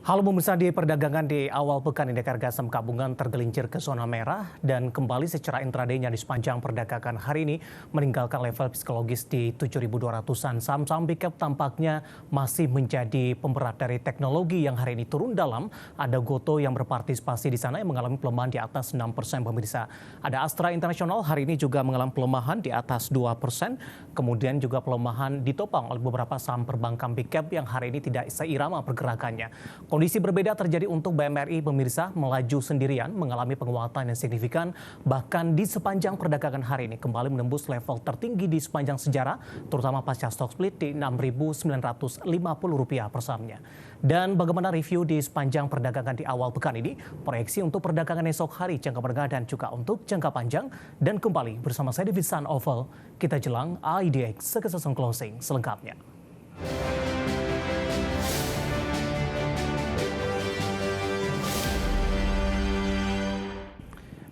Halo pemirsa, di perdagangan di awal pekan indeks harga saham gabungan tergelincir ke zona merah dan kembali secara intradaynya di sepanjang perdagangan hari ini meninggalkan level psikologis di 7.200-an. Saham-saham big cap tampaknya masih menjadi pemberat dari teknologi yang hari ini turun dalam. Ada Goto yang berpartisipasi di sana yang mengalami pelemahan di atas 6% pemirsa. Ada Astra International hari ini juga mengalami pelemahan di atas 2%. Kemudian juga pelemahan ditopang oleh beberapa saham perbankan big cap yang hari ini tidak seirama pergerakannya. Kondisi berbeda terjadi untuk BMRI pemirsa, melaju sendirian mengalami penguatan yang signifikan bahkan di sepanjang perdagangan hari ini kembali menembus level tertinggi di sepanjang sejarah terutama pasca stock split di Rp6.950 per sahamnya. Dan bagaimana review di sepanjang perdagangan di awal pekan ini, proyeksi untuk perdagangan esok hari jangka menengah dan juga untuk jangka panjang, dan kembali bersama saya di Sun Oval, kita jelang IDX sekesesan closing selengkapnya.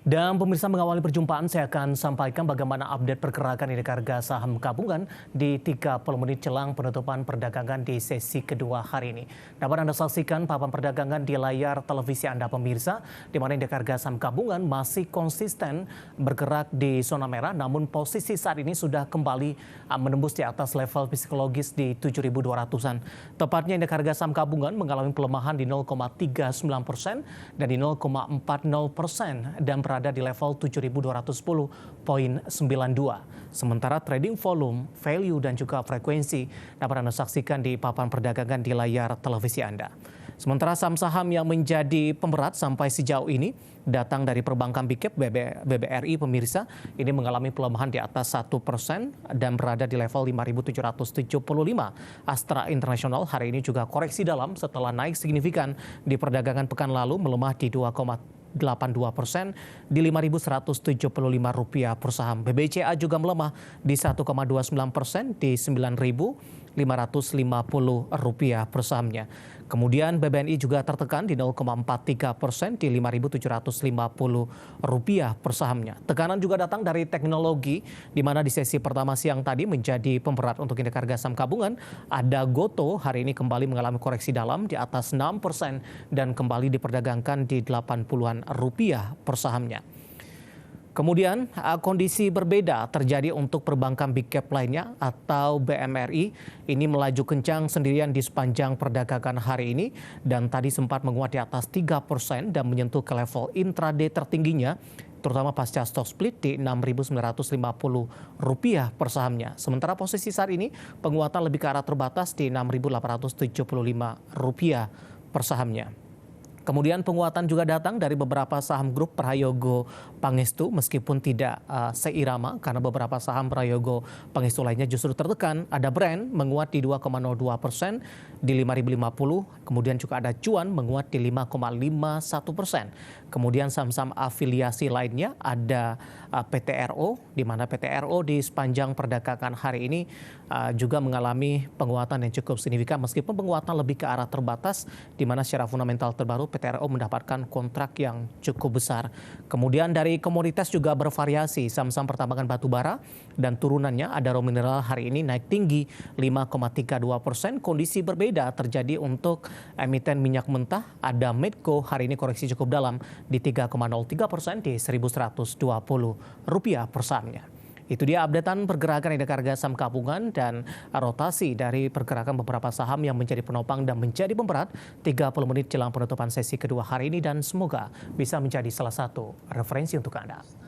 Dan pemirsa, mengawali perjumpaan saya akan sampaikan bagaimana update pergerakan indeks harga saham gabungan di 30 menit jelang penutupan perdagangan di sesi kedua hari ini. Dapat Anda saksikan papan perdagangan di layar televisi Anda pemirsa, di mana indeks harga saham gabungan masih konsisten bergerak di zona merah, namun posisi saat ini sudah kembali menembus di atas level psikologis di 7.200-an. Tepatnya indeks harga saham gabungan mengalami pelemahan di 0,39% dan di 0,40% dan berada di level 7.210,92. Sementara trading volume, value, dan juga frekuensi dapat Anda saksikan di papan perdagangan di layar televisi Anda. Sementara saham-saham yang menjadi pemberat sampai sejauh ini datang dari perbankan big cap BBRI pemirsa, ini mengalami pelemahan di atas 1% dan berada di level 5.775. Astra International hari ini juga koreksi dalam setelah naik signifikan di perdagangan pekan lalu melemah di 2,82% di Rp5.175 per saham. BBCA juga melemah di 1,29% di Rp9.550 per sahamnya. Kemudian BBNI juga tertekan di 0,43% di Rp5.750 per sahamnya. Tekanan juga datang dari teknologi, di mana di sesi pertama siang tadi menjadi pemberat untuk indeks harga saham gabungan. Ada Goto hari ini kembali mengalami koreksi dalam di atas 6% dan kembali diperdagangkan di Rp80-an per sahamnya. Kemudian kondisi berbeda terjadi untuk perbankan big cap lainnya atau BMRI. Ini melaju kencang sendirian di sepanjang perdagangan hari ini dan tadi sempat menguat di atas 3% dan menyentuh ke level intraday tertingginya terutama pasca stock split di Rp6.950 per sahamnya. Sementara posisi saat ini penguatan lebih ke arah terbatas di Rp6.875 per sahamnya. Kemudian penguatan juga datang dari beberapa saham grup Prayogo Pangestu meskipun tidak seirama karena beberapa saham Prayogo Pangestu lainnya justru tertekan. Ada Brand menguat di 2,02% di Rp5.050, kemudian juga ada Cuan menguat di 5,51%. Kemudian saham-saham afiliasi lainnya ada PTRO, di mana PTRO di sepanjang perdagangan hari ini juga mengalami penguatan yang cukup signifikan meskipun penguatan lebih ke arah terbatas, di mana secara fundamental terbaru PTRO mendapatkan kontrak yang cukup besar. Kemudian dari komoditas juga bervariasi, saham-saham pertambangan batubara dan turunannya ada raw mineral hari ini naik tinggi 5,32%. Kondisi berbeda terjadi untuk emiten minyak mentah, ada Medco hari ini koreksi cukup dalam di 3,03% di Rp1.120 per sahamnya. Itu dia updatean pergerakan indeks harga saham gabungan dan rotasi dari pergerakan beberapa saham yang menjadi penopang dan menjadi pemberat 30 menit jelang penutupan sesi kedua hari ini, dan semoga bisa menjadi salah satu referensi untuk Anda.